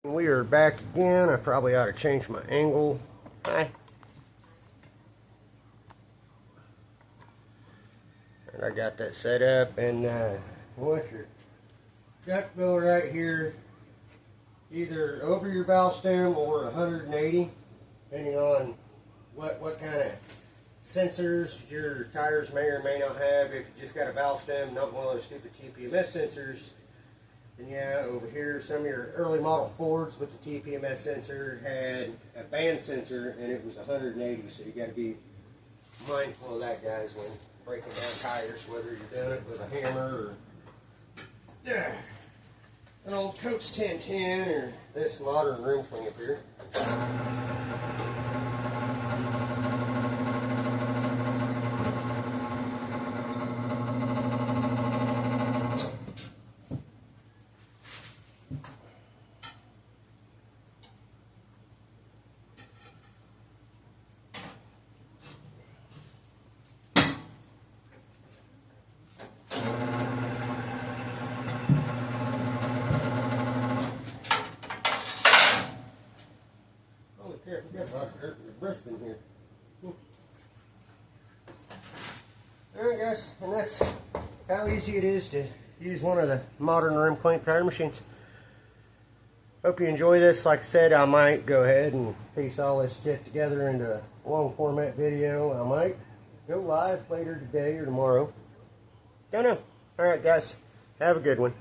We are back again. I probably ought to change my angle. Hi. And I got that set up, and once your duct bill right here, either over your valve stem or 180, depending on what kind of sensors your tires may or may not have. If you just got a valve stem, not one of those stupid TPMS sensors, and yeah, over here, some of your early model Fords with the TPMS sensor had a band sensor, and it was 180. So you got to be mindful of that, guys, when breaking down tires, whether you're doing it with a hammer or an old Coach 1010 or this modern room clean up here. Holy crap, we got a lot of dirt and rust in here. Alright guys, and that's how easy it is to use one of the modern room clean tire machines. Hope you enjoy this. Like I said, I might go ahead and piece all this shit together into a long format video. I might go live later today or tomorrow. Don't know. Alright guys, have a good one.